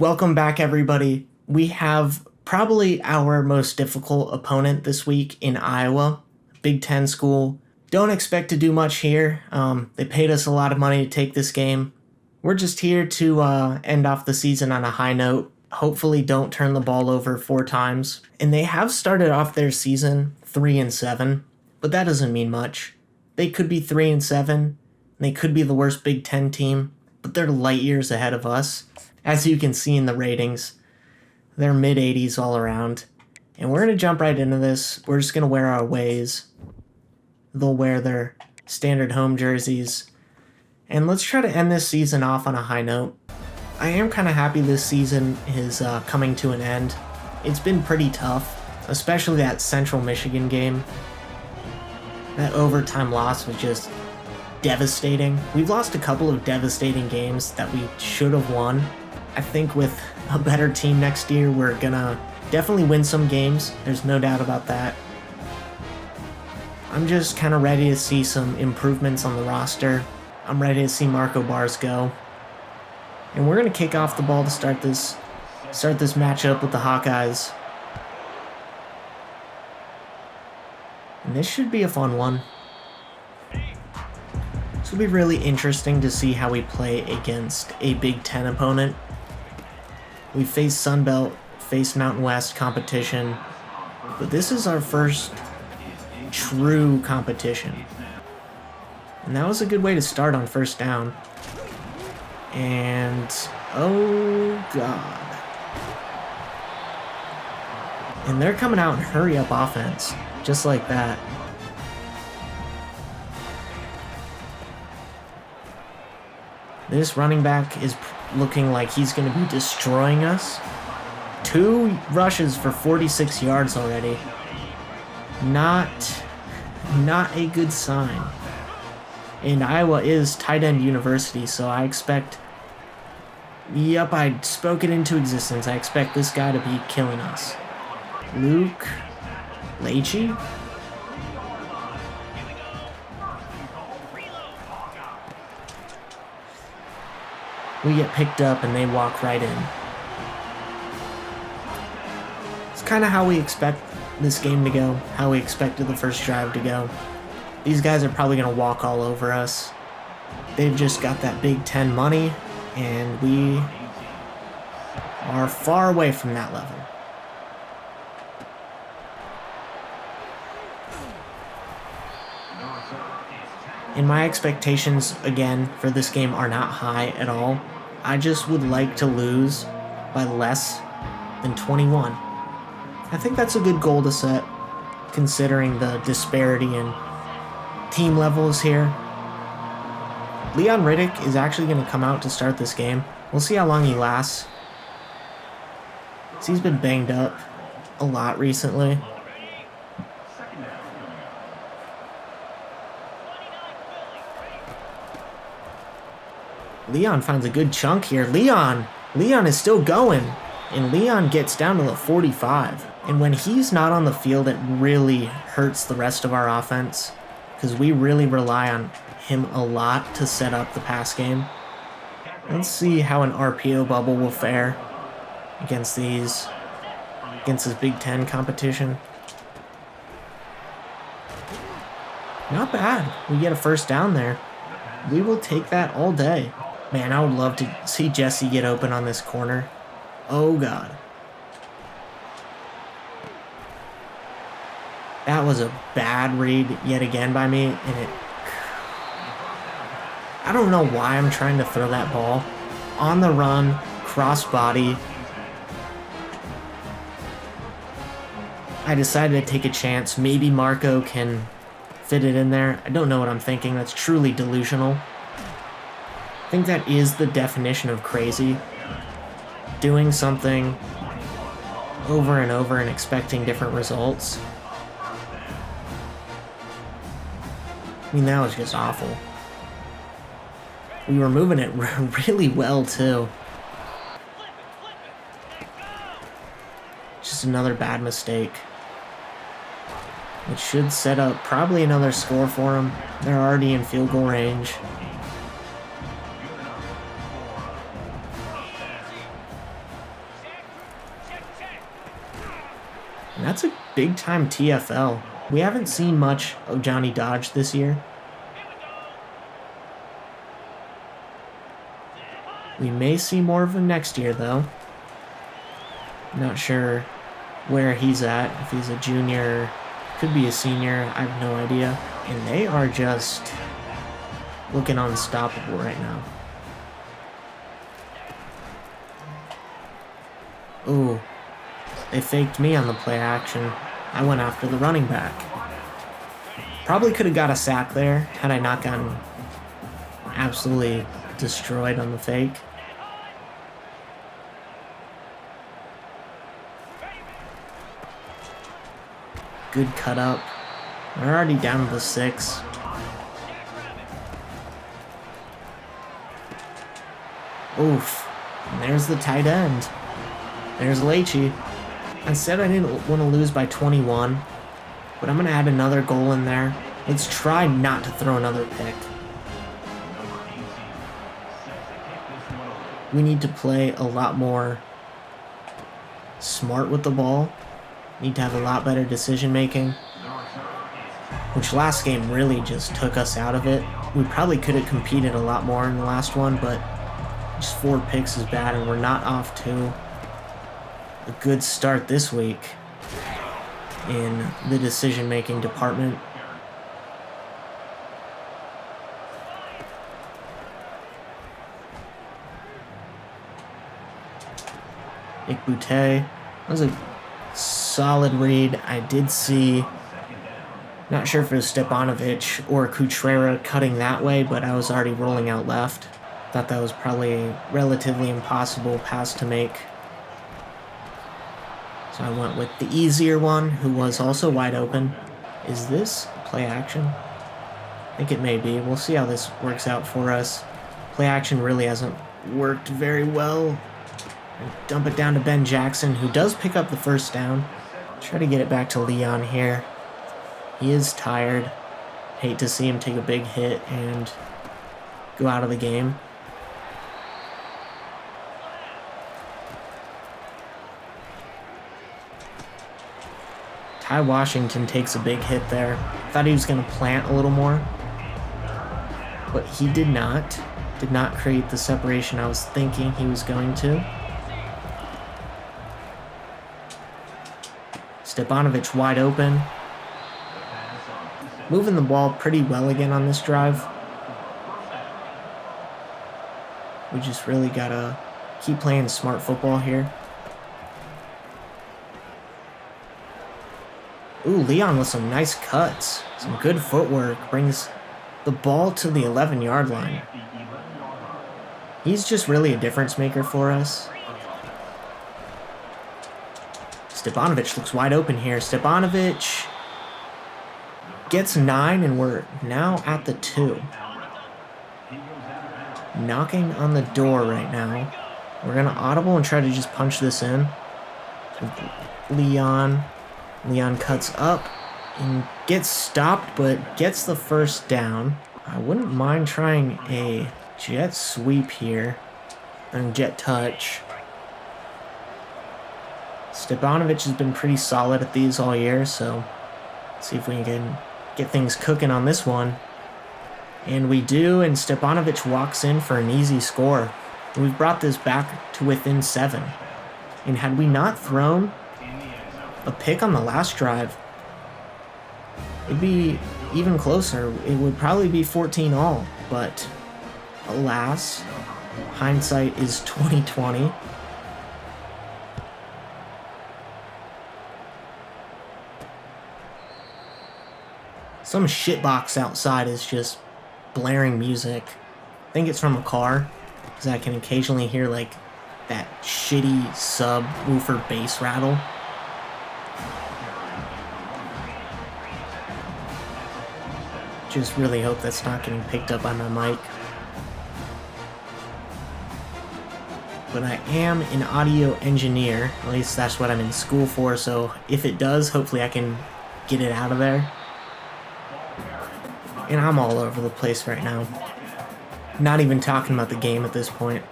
Welcome back, everybody. We have probably our most difficult opponent this week in Iowa, Big 10 school. Don't expect to do much here. They paid us a lot of money to take this game. We're just here to end off the season on a high note. Hopefully don't turn the ball over 4 times. And they have started off their season 3-7, but that doesn't mean much. They could be 3-7, and they could be the worst Big 10 team, but they're light years ahead of us. As you can see in the ratings, they're mid-80s all around. And we're going to jump right into this. We're just going to wear our ways. They'll wear their standard home jerseys. And let's try to end this season off on a high note. I am kind of happy this season is coming to an end. It's been pretty tough, especially that Central Michigan game. That overtime loss was just devastating. We've lost a couple of devastating games that we should have won. I think with a better team next year, we're gonna definitely win some games. There's no doubt about that. I'm just kind of ready to see some improvements on the roster. I'm ready to see Marco Bars go. And we're gonna kick off the ball to start this matchup with the Hawkeyes. And this should be a fun one. This will be really interesting to see how we play against a Big 10 opponent. We faced Sunbelt, faced Mountain West competition, but this is our first true competition. And that was a good way to start on first down. And, oh god. And they're coming out in hurry-up offense, just like that. This running back is looking like he's going to be destroying us. 2 rushes for 46 yards already. Not a good sign. And Iowa is tight end university, so I expect... Yep, I spoke it into existence. I expect this guy to be killing us. Luke Leachy? We get picked up and they walk right in. It's kind of how we expect this game to go, how we expected the first drive to go. These guys are probably going to walk all over us. They've just got that Big 10 money, and we are far away from that level. And my expectations, again, for this game are not high at all. I just would like to lose by less than 21. I think that's a good goal to set, considering the disparity in team levels here. Leon Riddick is actually going to come out to start this game. We'll see how long he lasts. He's been banged up a lot recently. Leon finds a good chunk here. Leon is still going. And Leon gets down to the 45. And when he's not on the field, it really hurts the rest of our offense, because we really rely on him a lot to set up the pass game. Let's see how an RPO bubble will fare against this Big 10 competition. Not bad. We get a first down there. We will take that all day. Man, I would love to see Jesse get open on this corner. Oh, God. That was a bad read yet again by me, and I don't know why I'm trying to throw that ball. On the run, cross body. I decided to take a chance. Maybe Marco can fit it in there. I don't know what I'm thinking. That's truly delusional. I think that is the definition of crazy. Doing something over and over and expecting different results. I mean, that was just awful. We were moving it really well, too. Just another bad mistake. It should set up probably another score for them. They're already in field goal range. And that's a big-time TFL. We haven't seen much of Johnny Dodge this year. We may see more of him next year, though. Not sure where he's at, if he's a junior, could be a senior, I have no idea. And they are just looking unstoppable right now. Ooh, they faked me on the play action. I went after the running back. Probably could have got a sack there had I not gotten absolutely destroyed on the fake. Good cut up. We're already down to the 6. Oof. And there's the tight end. There's Leachy. I said I didn't want to lose by 21, but I'm going to add another goal in there. Let's try not to throw another pick. We need to play a lot more smart with the ball. Need to have a lot better decision making, which last game really just took us out of it. We probably could have competed a lot more in the last one, but just 4 picks is bad, and we're not off to a good start this week in the decision making department. BIG10. That was a solid read. I did see, not sure if it was Stepanovic or Cutrera cutting that way, but I was already rolling out left. Thought that was probably a relatively impossible pass to make. So I went with the easier one, who was also wide open. Is this play action? I think it may be. We'll see how this works out for us. Play action really hasn't worked very well. And dump it down to Ben Jackson, who does pick up the first down. Try to get it back to Leon here. He is tired. Hate to see him take a big hit and go out of the game. Ty Washington takes a big hit there. Thought he was going to plant a little more, but he did not. Did not create the separation I was thinking he was going to. Stepanovic wide open. Moving the ball pretty well again on this drive. We just really gotta keep playing smart football here. Ooh, Leon with some nice cuts. Some good footwork. Brings the ball to the 11-yard line. He's just really a difference maker for us. Stepanovic looks wide open here. Stepanovic gets 9, and we're now at the 2. Knocking on the door right now. We're going to audible and try to just punch this in. Leon cuts up and gets stopped, but gets the first down. I wouldn't mind trying a jet sweep here and jet touch. Stepanovic has been pretty solid at these all year, so let's see if we can get things cooking on this one. And we do, and Stepanovic walks in for an easy score. We've brought this back to within 7. And had we not thrown a pick on the last drive, it'd be even closer. It would probably be 14 all, but alas, hindsight is 20/20. Some shitbox outside is just blaring music. I think it's from a car, because I can occasionally hear like that shitty subwoofer bass rattle. Just really hope that's not getting picked up by my mic. But I am an audio engineer, at least that's what I'm in school for, so if it does, hopefully I can get it out of there. And I'm all over the place right now. Not even talking about the game at this point.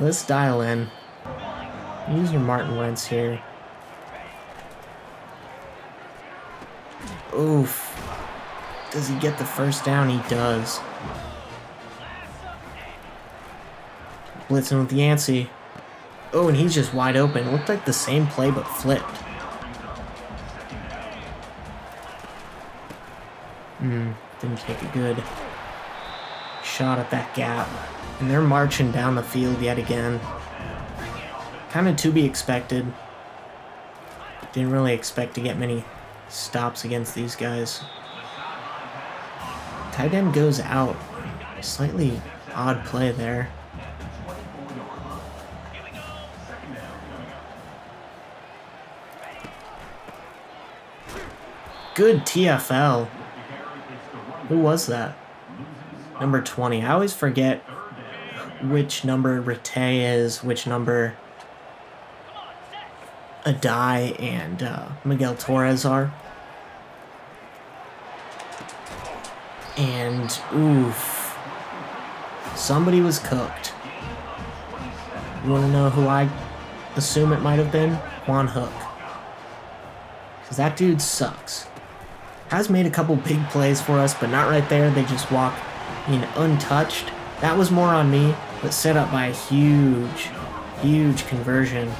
Let's dial in. Use your Martin Wentz here. Oof. Does he get the first down? He does. Blitzing with Yancey. Oh, and he's just wide open. Looked like the same play, but flipped. Didn't take a good shot at that gap. And they're marching down the field yet again. Kind of to be expected. Didn't really expect to get many stops against these guys. Tight end goes out. Slightly odd play there. Good TFL. Who was that? Number 20. I always forget which number Rete is, which number Adai and Miguel Torres are. And, oof. Somebody was cooked. You want to know who I assume it might have been? Juan Hook. Because that dude sucks. Has made a couple big plays for us, but not right there. They just walk in untouched. That was more on me, but set up by a huge, huge conversion.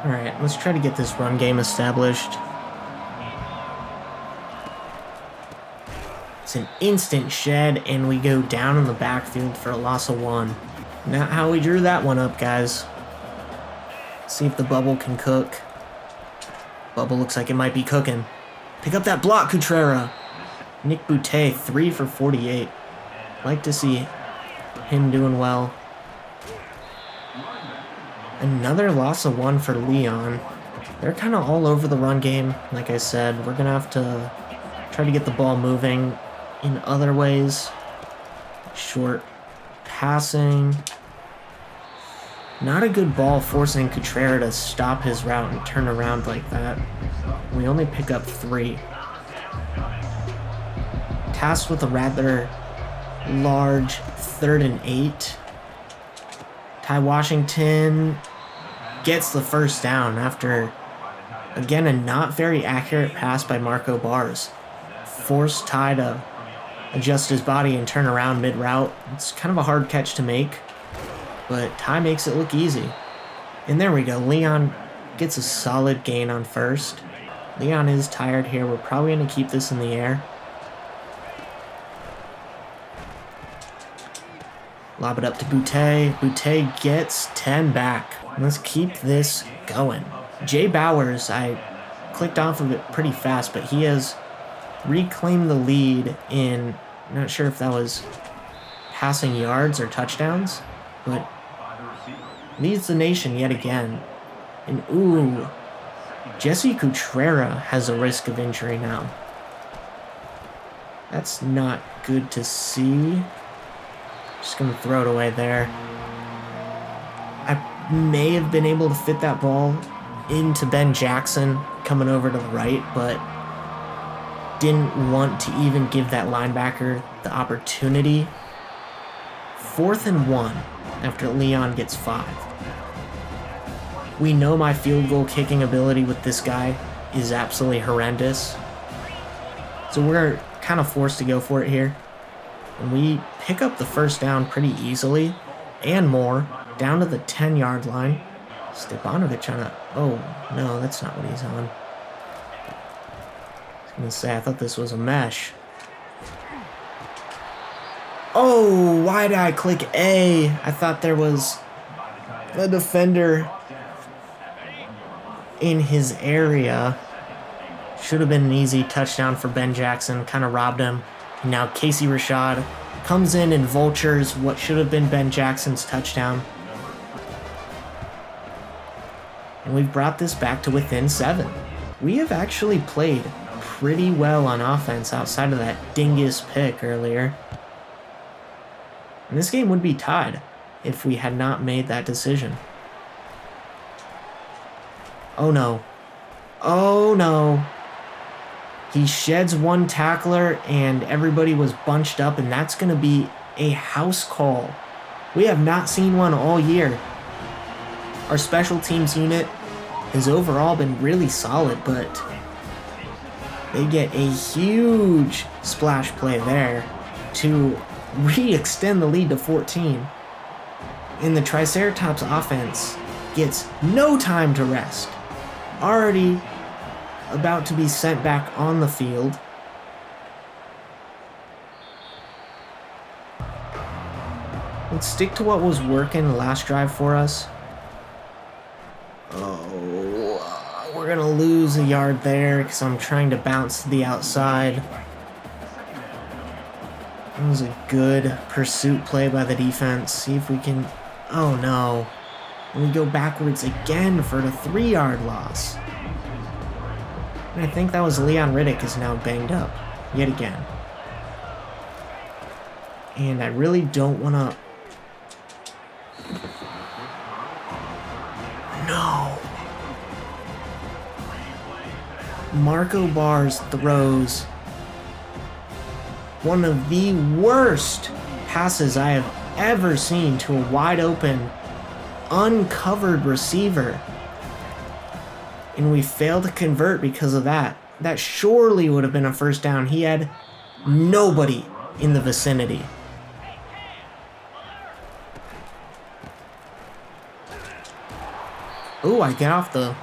Alright, let's try to get this run game established. It's an instant shed, and we go down in the backfield for a loss of 1. Not how we drew that one up, guys. See if the bubble can cook. Bubble looks like it might be cooking. Pick up that block, Cutrera. Nick Boutte, 3 for 48. Like to see him doing well. Another loss of 1 for Leon. They're kind of all over the run game. Like I said, we're going to have to try to get the ball moving in other ways. Short passing. Not a good ball forcing Cutrera to stop his route and turn around like that. We only pick up 3. Tasked with a rather large 3rd and 8. Ty Washington gets the first down after, again, a not very accurate pass by Marco Bars. Forced Ty to adjust his body and turn around mid-route. It's kind of a hard catch to make, but Ty makes it look easy. And there we go. Leon gets a solid gain on first. Leon is tired here. We're probably going to keep this in the air. Lob it up to Boutte. Boutte gets 10 back. Let's keep this going. Jay Bowers, I clicked off of it pretty fast, but he has reclaimed the lead in, I'm not sure if that was passing yards or touchdowns, but leads the nation yet again. And ooh, Jesse Cutrera has a risk of injury now. That's not good to see. Just going to throw it away there. I may have been able to fit that ball into Ben Jackson coming over to the right, but didn't want to even give that linebacker the opportunity. 4th and 1 after Leon gets 5. We know my field goal kicking ability with this guy is absolutely horrendous. So we're kind of forced to go for it here. And we pick up the first down pretty easily and more, down to the 10-yard line. Stepanovic on a... Oh, no, that's not what he's on. I was going to say, I thought this was a mesh. Oh, why did I click A? I thought there was a defender in his area. Should have been an easy touchdown for Ben Jackson. Kind of robbed him. Now Casey Rashad comes in and vultures what should have been Ben Jackson's touchdown. And we've brought this back to within 7. We have actually played pretty well on offense outside of that dingus pick earlier. And this game would be tied if we had not made that decision. Oh no. Oh no. He sheds one tackler, and everybody was bunched up, and that's going to be a house call. We have not seen one all year. Our special teams unit has overall been really solid, but they get a huge splash play there to re-extend the lead to 14. And the Triceratops offense gets no time to rest. Already about to be sent back on the field. Let's stick to what was working the last drive for us. Oh, we're gonna lose a yard there because I'm trying to bounce to the outside. That was a good pursuit play by the defense. See if we can... Oh no. And we go backwards again for the 3-yard loss. And I think that was Leon Riddick is now banged up yet again. And I really don't want to... No. Marco Barnes throws one of the worst passes I have ever seen to a wide open, uncovered receiver. And we failed to convert because of that. That surely would have been a first down. He had nobody in the vicinity. Ooh, I get off the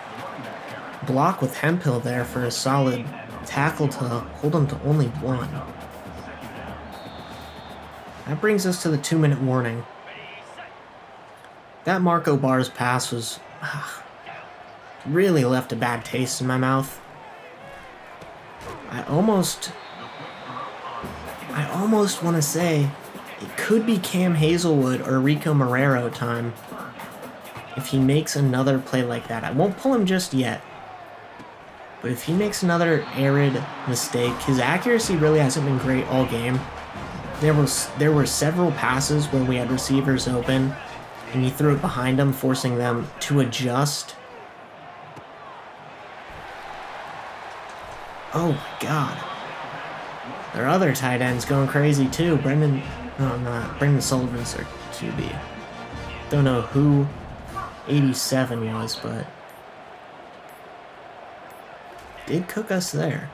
block with Hemphill there for a solid tackle to hold him to only 1. That brings us to the 2-minute warning. That Marco Barnes pass was... really left a bad taste in my mouth. I almost want to say it could be Cam Hazelwood or Rico Marrero time if he makes another play like that. I won't pull him just yet, but if he makes another arid mistake, his accuracy really hasn't been great all game. There were several passes where we had receivers open and he threw it behind them, forcing them to adjust. Oh my god. Their other tight end's going crazy too. Brendan Sullivan's their QB. Don't know who 87 was, but did cook us there.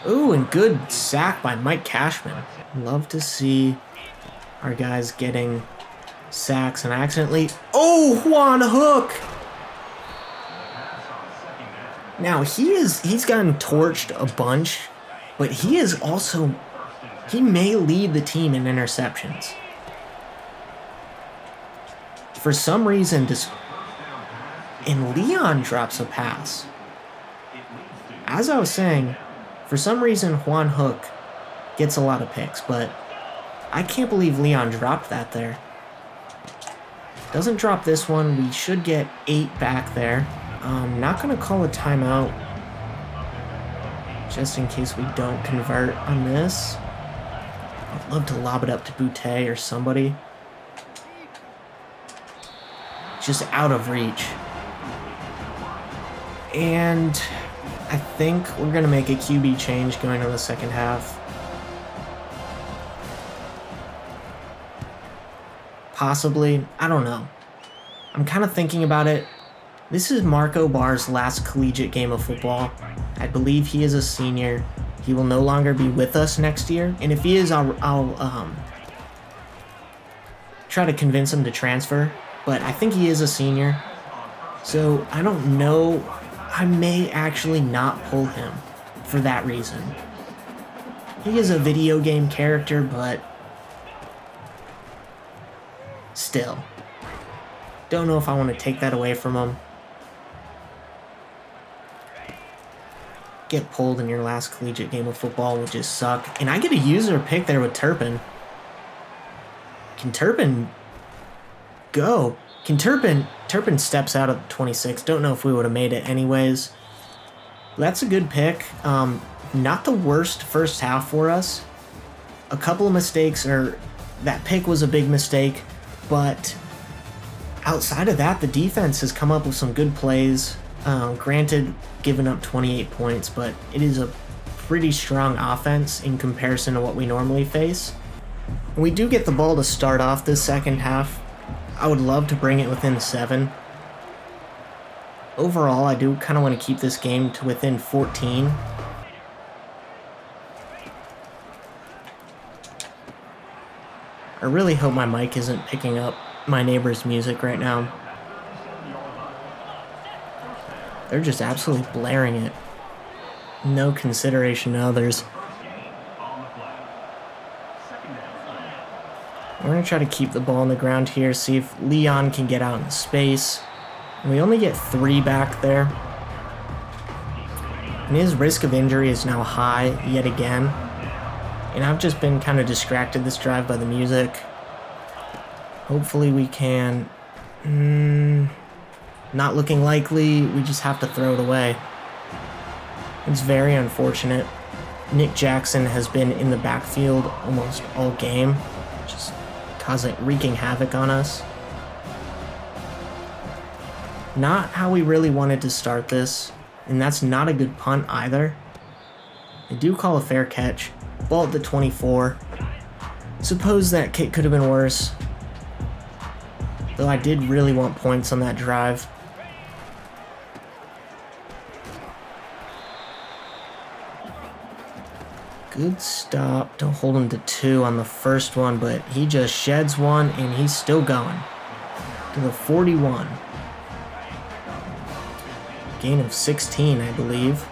Ooh, and good sack by Mike Cashman. Love to see our guys getting sacks and accidentally... Oh, Juan Hook! Now, he's gotten torched a bunch, but he is also... He may lead the team in interceptions. For some reason, and Leon drops a pass. As I was saying, for some reason, Juan Hook gets a lot of picks, but I can't believe Leon dropped that there. Doesn't drop this one. We should get 8 back there. Not going to call a timeout, just in case we don't convert on this. I'd love to lob it up to Boutte or somebody. Just out of reach. And I think we're going to make a QB change going into the second half. Possibly. I don't know. I'm kind of thinking about it. This is Marco Barr's last collegiate game of football. I believe he is a senior. He will no longer be with us next year. And if he is, I'll try to convince him to transfer. But I think he is a senior. So I don't know. I may actually not pull him for that reason. He is a video game character, but still. Don't know if I want to take that away from him. Get pulled in your last collegiate game of football would just suck. And I get a user pick there with Turpin. Can Turpin go? Can Turpin steps out of 26. Don't know if we would have made it anyways. That's a good pick. Not the worst first half for us. A couple of mistakes, or that pick was a big mistake, but outside of that, the defense has come up with some good plays. Granted, giving up 28 points, but it is a pretty strong offense in comparison to what we normally face. And we do get the ball to start off this second half. I would love to bring it within 7. Overall, I do kind of want to keep this game to within 14. I really hope my mic isn't picking up my neighbor's music right now. They're just absolutely blaring it. No consideration to others. We're going to try to keep the ball on the ground here, see if Leon can get out in space. And we only get 3 back there. And his risk of injury is now high yet again. And I've just been kind of distracted this drive by the music. Hopefully we can... not looking likely. We just have to throw it away. It's very unfortunate. Nick Jackson has been in the backfield almost all game, just wreaking havoc on us. Not how we really wanted to start this, and that's not a good punt either. They do call a fair catch. Ball at the 24. Suppose that kick could have been worse. Though I did really want points on that drive. Good stop. Don't hold him to 2 on the first one, but he just sheds one, and he's still going. To the 41. Gain of 16, I believe.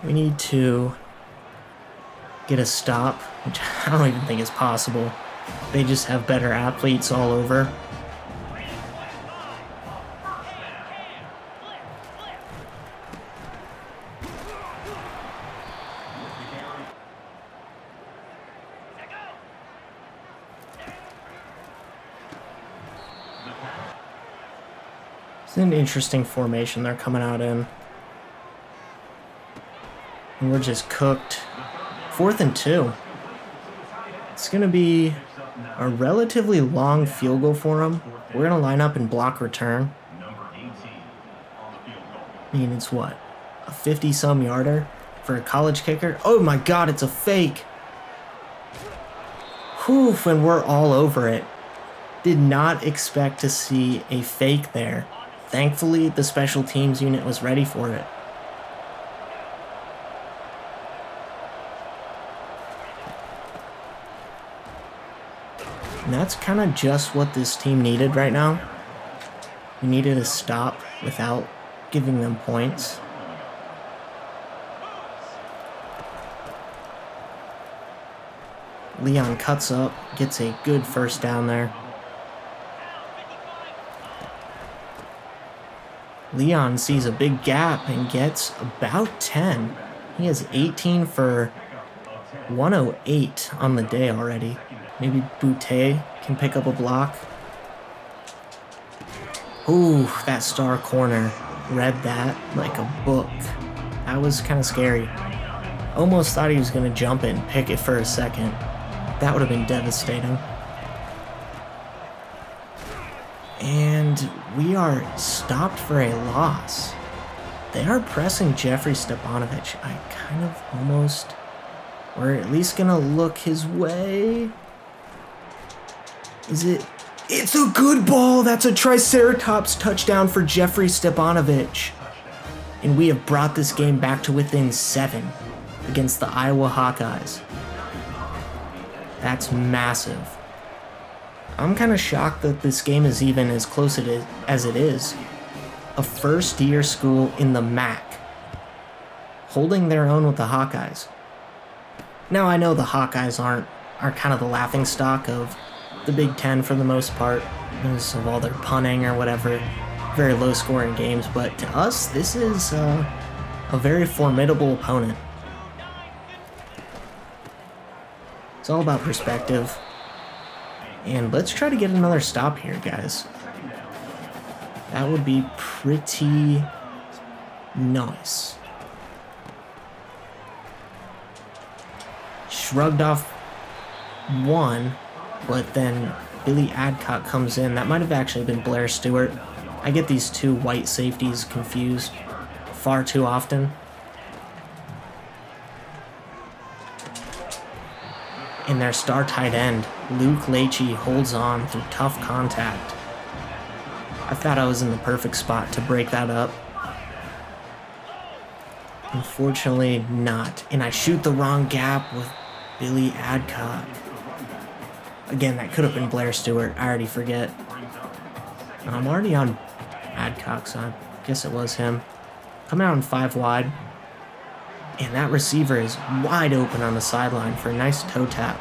We need to get a stop, which I don't even think is possible. They just have better athletes all over. It's an interesting formation they're coming out in. And we're just cooked. 4th and 2. It's going to be a relatively long field goal for them. We're going to line up and block return. I mean, it's what? A 50-some yarder for a college kicker? Oh my god, it's a fake! Whew, and we're all over it. Did not expect to see a fake there. Thankfully, the special teams unit was ready for it. And that's kind of just what this team needed right now. We needed a stop without giving them points. Leon cuts up, gets a good first down there. Leon sees a big gap and gets about 10. He has 18 for 108 on the day already. Maybe Boutte can pick up a block. Ooh, that star corner read that like a book. That was kind of scary. Almost thought he was going to jump it and pick it for a second. That would have been devastating. And we are stopped for a loss. They are pressing Jeffrey Stepanovich. I kind of almost... We're at least going to look his way. Is it... It's a good ball! That's a Triceratops touchdown for Jeffrey Stepanovich. And we have brought this game back to within 7 against the Iowa Hawkeyes. That's massive. I'm kind of shocked that this game is even as close as it is. A first-year school in the MAC, holding their own with the Hawkeyes. Now, I know the Hawkeyes are kind of the laughingstock of the Big Ten for the most part, because of all their punting or whatever, very low-scoring games, but to us, this is a very formidable opponent. It's all about perspective. And let's try to get another stop here, guys. That would be pretty nice. shrugged off one, but then Billy Adcock comes in. That might have actually been Blair Stewart. I get these two white safeties confused far too often. And their star tight end, Luke Leachy, holds on through tough contact. I thought I was in the perfect spot to break that up. Unfortunately not. And I shoot the wrong gap with Billy Adcock. Again, that could have been Blair Stewart. I already forget. I'm already on Adcock, so I guess it was him. Coming out in 5 wide. And that receiver is wide open on the sideline for a nice toe tap.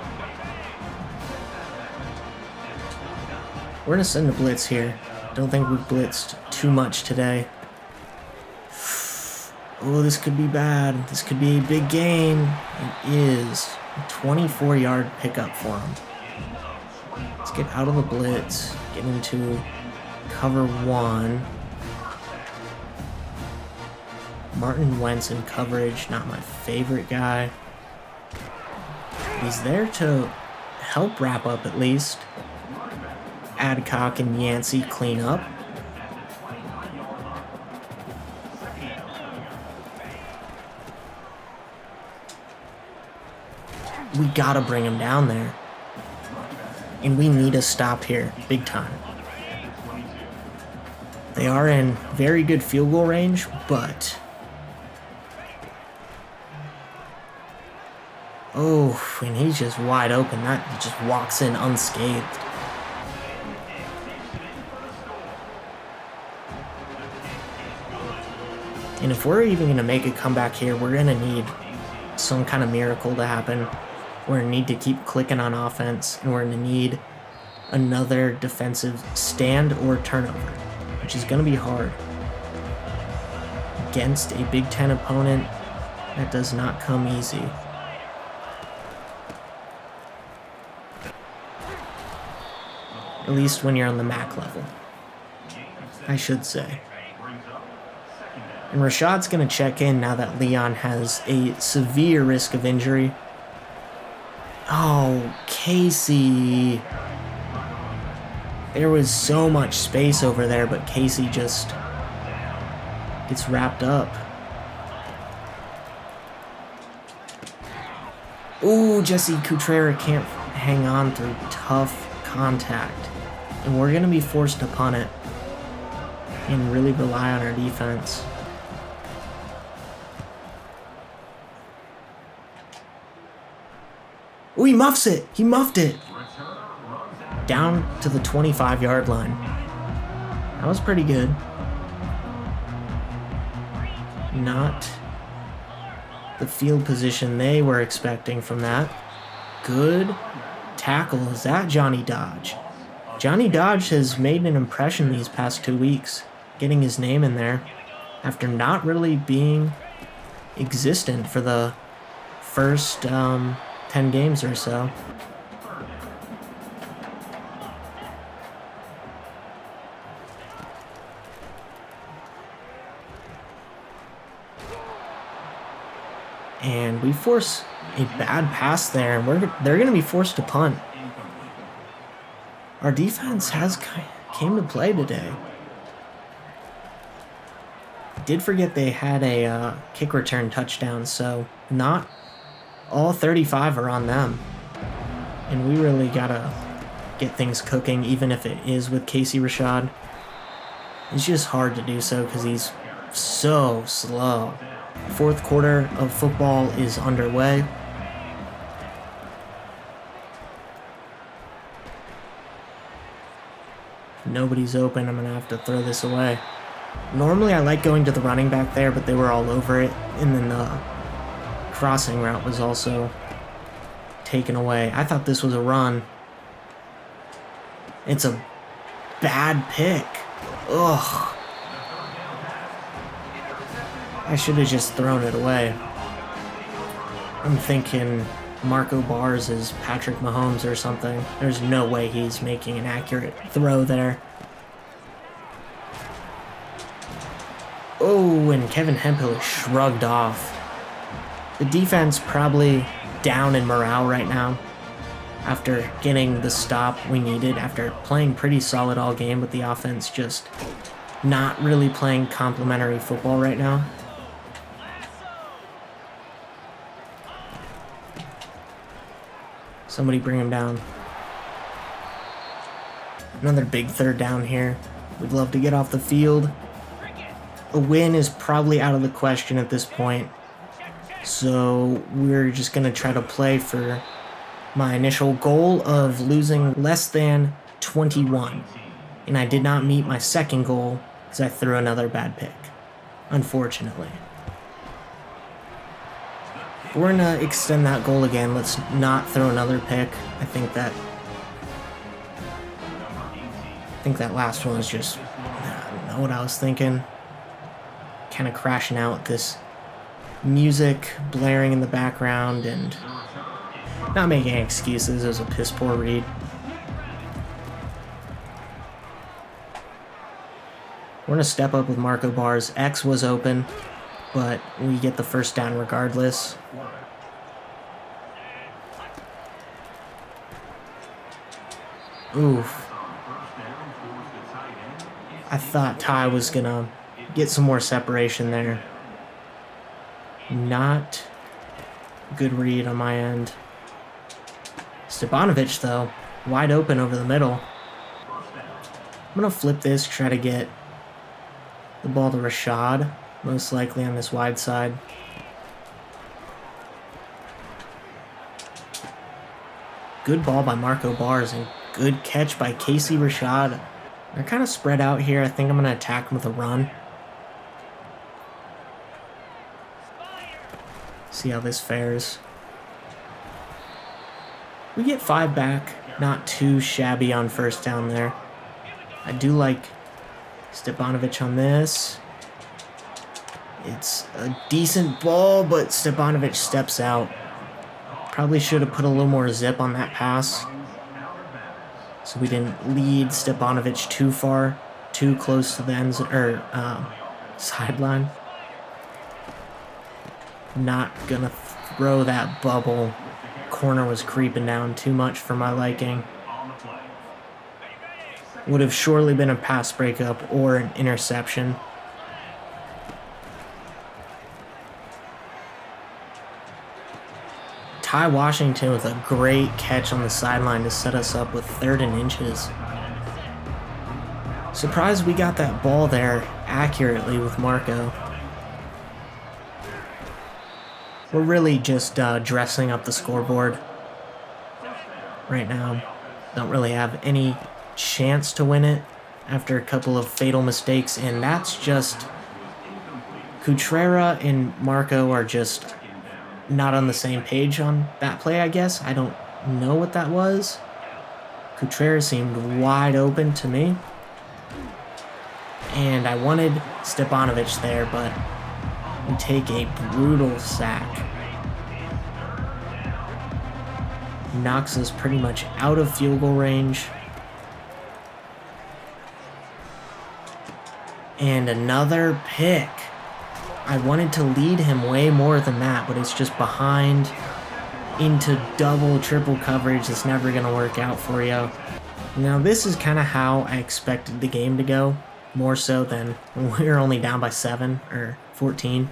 We're going to send a blitz here. Don't think we've blitzed too much today. Oh, this could be bad. This could be a big game. It is. A 24-yard pickup for him. Let's get out of the blitz. Get into cover 1. Martin Wentz in coverage. Not my favorite guy. He's there to help wrap up at least. Adcock and Yancey clean up. We gotta bring him down there. And we need a stop here, big time. They are in very good field goal range, but... oh, and he's just wide open. That just walks in unscathed. And if we're even going to make a comeback here, we're going to need some kind of miracle to happen. We're going to need to keep clicking on offense, and we're going to need another defensive stand or turnover, which is going to be hard. Against a Big Ten opponent, that does not come easy. At least when you're on the MAC level, I should say. And Rashad's going to check in now that Leon has a severe risk of injury. Oh, Casey. There was so much space over there, but Casey just gets wrapped up. Ooh, Jesse Cutrera can't hang on through tough contact. And we're going to be forced to punt it and really rely on our defense. Oh, he muffs it. He muffed it. Down to the 25-yard line. That was pretty good. Not the field position they were expecting from that. Good tackle. Is that Johnny Dodge? Johnny Dodge has made an impression these past 2 weeks, getting his name in there after not really being existent for the first 10 games or so. And we force a bad pass there, and they're going to be forced to punt. Our defense came to play today. Did forget they had a kick return touchdown, so not all 35 are on them. And we really got to get things cooking, even if it is with Casey Rashad. It's just hard to do so because he's so slow. Fourth quarter of football is underway. Nobody's open. I'm going to have to throw this away. Normally I like going to the running back there, but they were all over it. And then the crossing route was also taken away. I thought this was a run. It's a bad pick. Ugh. I should have just thrown it away. I'm thinking Marco Bars is Patrick Mahomes or something. There's no way he's making an accurate throw there. Oh, and Kevin Hemphill is shrugged off. The defense probably down in morale right now after getting the stop we needed, after playing pretty solid all game, but the offense just not really playing complimentary football right now. Somebody bring him down. Another big third down here. We'd love to get off the field. A win is probably out of the question at this point. So we're just going to try to play for my initial goal of losing less than 21. And I did not meet my second goal because I threw another bad pick, unfortunately. If we're going to extend that goal again, let's not throw another pick. I think that last one was just, I don't know what I was thinking. Kind of crashing out with this music blaring in the background and not making excuses. It was a piss poor read. We're going to step up with Marco Bars. X was open, but we get the first down regardless. Oof. I thought Ty was going to get some more separation there. Not good read on my end. Stepanovic, though, wide open over the middle. I'm going to flip this, try to get the ball to Rashad, most likely on this wide side. Good ball by Marco Bars and good catch by Casey Rashad. They're kind of spread out here. I think I'm going to attack them with a run. See how this fares. We get 5 back. Not too shabby on first down there. I do like Stepanovic on this. It's a decent ball, but Stepanovic steps out. Probably should have put a little more zip on that pass, so we didn't lead Stepanovic too far, too close to the end sideline. Not gonna throw that bubble. Corner was creeping down too much for my liking. Would have surely been a pass breakup or an interception. Ty Washington with a great catch on the sideline to set us up with 3rd and inches. Surprised we got that ball there accurately with Marco. We're really just dressing up the scoreboard right now. Don't really have any chance to win it after a couple of fatal mistakes, and that's just Cutrera and Marco are just not on the same page on that play, I guess. I don't know what that was. Cutrera seemed wide open to me, and I wanted Stepanovic there, but we take a brutal sack. Knocks us pretty much out of field goal range. And another pick. I wanted to lead him way more than that, but it's just behind into double, triple coverage. It's never going to work out for you. Now, this is kind of how I expected the game to go, more so than when we were only down by 7 or 14.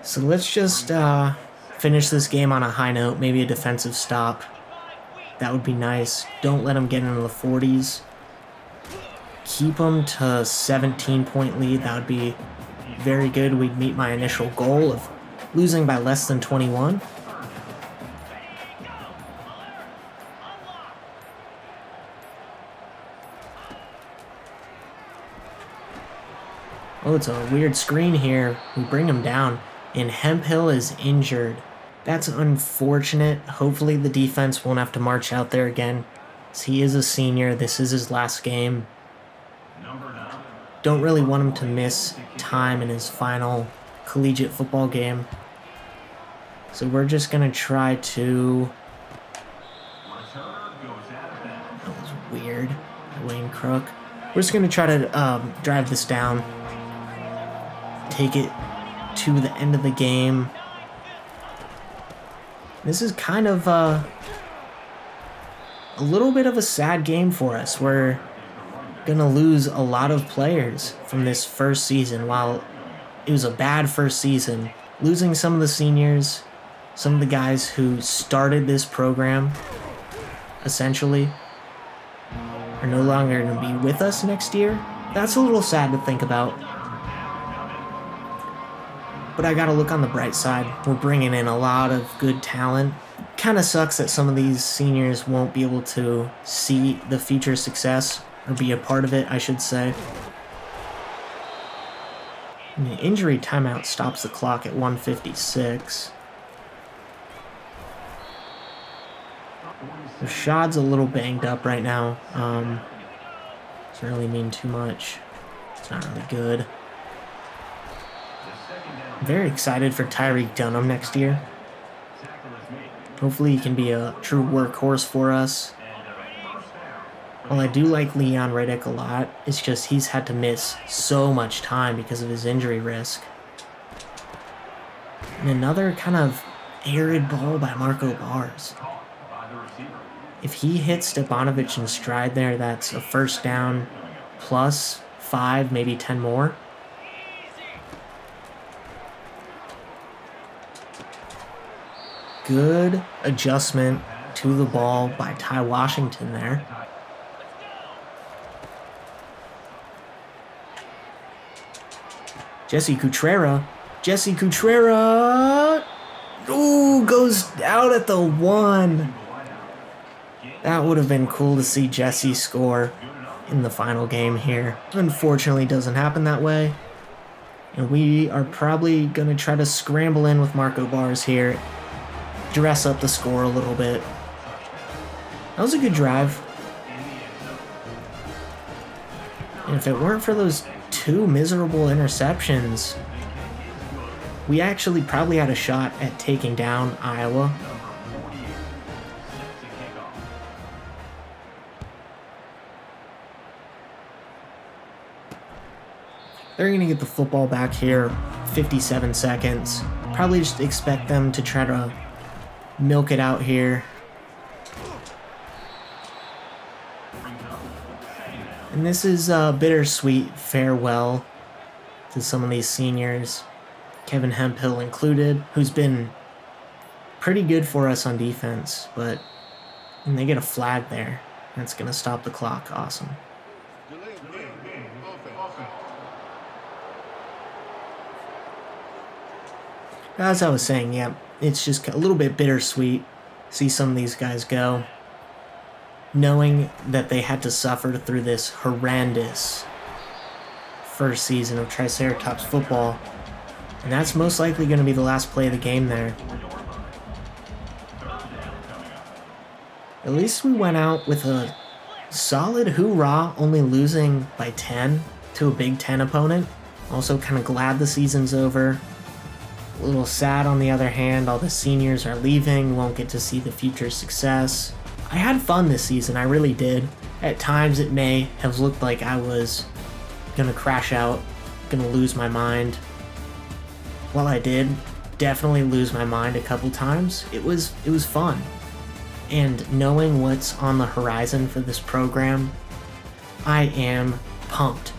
So let's just finish this game on a high note, maybe a defensive stop. That would be nice. Don't let them get into the 40s. Keep them to 17-point lead. That would be very good. We'd meet my initial goal of losing by less than 21. Oh, it's a weird screen here. We bring him down, and Hemphill is injured. That's unfortunate. Hopefully the defense won't have to march out there again, as he is a senior. This is his last game. Don't really want him to miss time in his final collegiate football game. So we're just going to try to... That was weird. Wayne Crook. We're just going to try to drive this down. Take it to the end of the game. This is kind of a little bit of a sad game for us. We're gonna lose a lot of players from this first season. While it was a bad first season, losing some of the seniors, some of the guys who started this program, essentially, are no longer going to be with us next year. That's a little sad to think about. But I gotta look on the bright side. We're bringing in a lot of good talent. Kinda sucks that some of these seniors won't be able to see the future success, or be a part of it, I should say. And the injury timeout stops the clock at 1:56. Rashad's a little banged up right now. Doesn't really mean too much. It's not really good. I'm very excited for Tyreek Dunham next year. Hopefully he can be a true workhorse for us. While I do like Leon Riddick a lot, it's just he's had to miss so much time because of his injury risk. And another kind of arid ball by Marco Bars. If he hits Stepanovic in stride there, that's a first down plus 5, maybe 10 more. Good adjustment to the ball by Ty Washington there. Jesse Cutrera. Ooh, goes out at the 1. That would have been cool to see Jesse score in the final game here. Unfortunately, it doesn't happen that way. And we are probably going to try to scramble in with Marco Bars here. Dress up the score a little bit. That was a good drive. And if it weren't for those 2 miserable interceptions, we actually probably had a shot at taking down Iowa. They're going to get the football back here, 57 seconds. Probably just expect them to try to milk it out here. And this is a bittersweet farewell to some of these seniors, Kevin Hemphill included, who's been pretty good for us on defense, but and they get a flag there. That's going to stop the clock. Awesome. As I was saying, yeah, it's just a little bit bittersweet to see some of these guys go, knowing that they had to suffer through this horrendous first season of Triceratops football, and that's most likely going to be the last play of the game there. At least we went out with a solid hoorah, only losing by 10 to a Big Ten opponent. Also kind of glad the season's over. A little sad on the other hand, all the seniors are leaving, won't get to see the future success. I had fun this season, I really did. At times it may have looked like I was gonna crash out, gonna lose my mind. While I did definitely lose my mind a couple times, it was fun. And knowing what's on the horizon for this program, I am pumped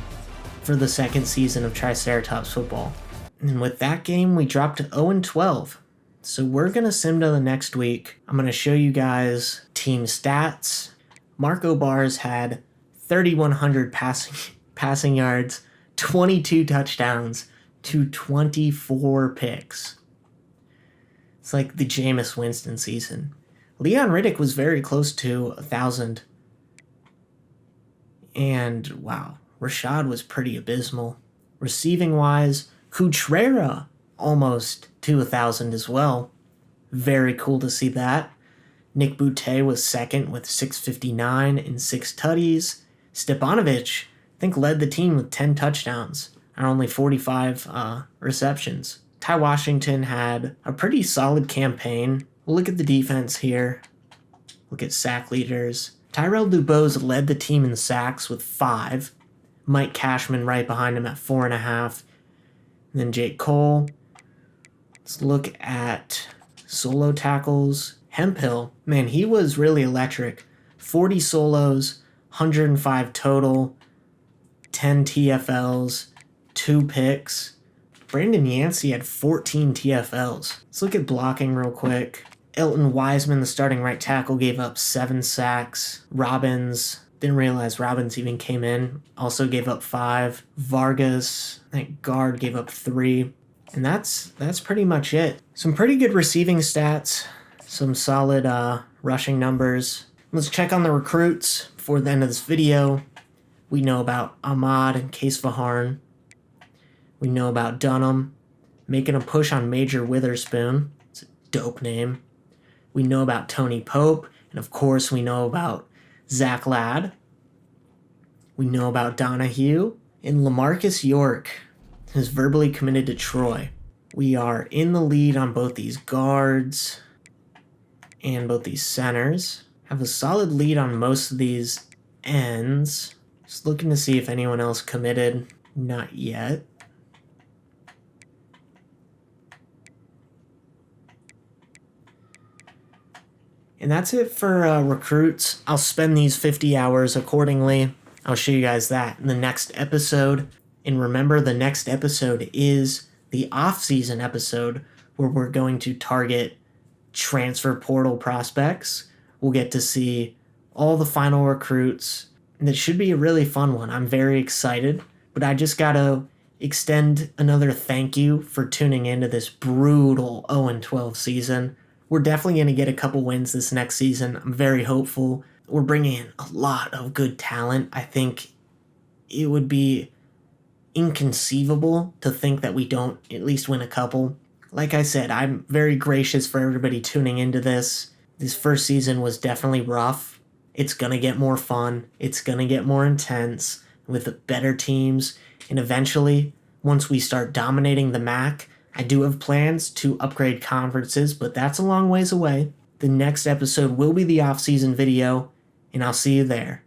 for the second season of Triceratops football. And with that game, we dropped to 0-12. So we're going to sim to the next week. I'm going to show you guys team stats. Marco Bars had 3,100 passing yards, 22 touchdowns to 24 picks. It's like the Jameis Winston season. Leon Riddick was very close to 1,000. And wow, Rashad was pretty abysmal. Receiving-wise, Cutrera almost to 1,000 as well. Very cool to see that. Nick Boutte was second with 659 and 6 tutties. Stepanovic, I think, led the team with 10 touchdowns and only 45 receptions. Ty Washington had a pretty solid campaign. We'll look at the defense here. Look at sack leaders. Tyrell Dubose led the team in sacks with 5. Mike Cashman right behind him at 4.5. And then Jake Cole. Let's look at solo tackles. Hemphill, man, he was really electric. 40 solos, 105 total, 10 TFLs, 2 picks. Brandon Yancey had 14 TFLs. Let's look at blocking real quick. Elton Wiseman, the starting right tackle, gave up 7 sacks. Robbins, didn't realize Robbins even came in, also gave up 5. Vargas, I think guard, gave up 3. And that's pretty much it. Some pretty good receiving stats, some solid rushing numbers. Let's check on the recruits before the end of this video. We know about Ahmad and Case Vaharn. We know about Dunham, making a push on Major Witherspoon. It's a dope name. We know about Tony Pope, and of course we know about Zach Ladd. We know about Donahue, and LaMarcus York is verbally committed to Troy. We are in the lead on both these guards and both these centers. Have a solid lead on most of these ends. Just looking to see if anyone else committed. Not yet. And that's it for recruits. I'll spend these 50 hours accordingly. I'll show you guys that in the next episode. And remember, the next episode is the off-season episode where we're going to target transfer portal prospects. We'll get to see all the final recruits. And it should be a really fun one. I'm very excited. But I just got to extend another thank you for tuning into this brutal 0-12 season. We're definitely going to get a couple wins this next season. I'm very hopeful. We're bringing in a lot of good talent. I think it would be inconceivable to think that we don't at least win a couple. Like I said, I'm very gracious for everybody tuning into this. This first season was definitely rough. It's going to get more fun. It's going to get more intense with better teams. And eventually, once we start dominating the MAC, I do have plans to upgrade conferences, but that's a long ways away. The next episode will be the off-season video, and I'll see you there.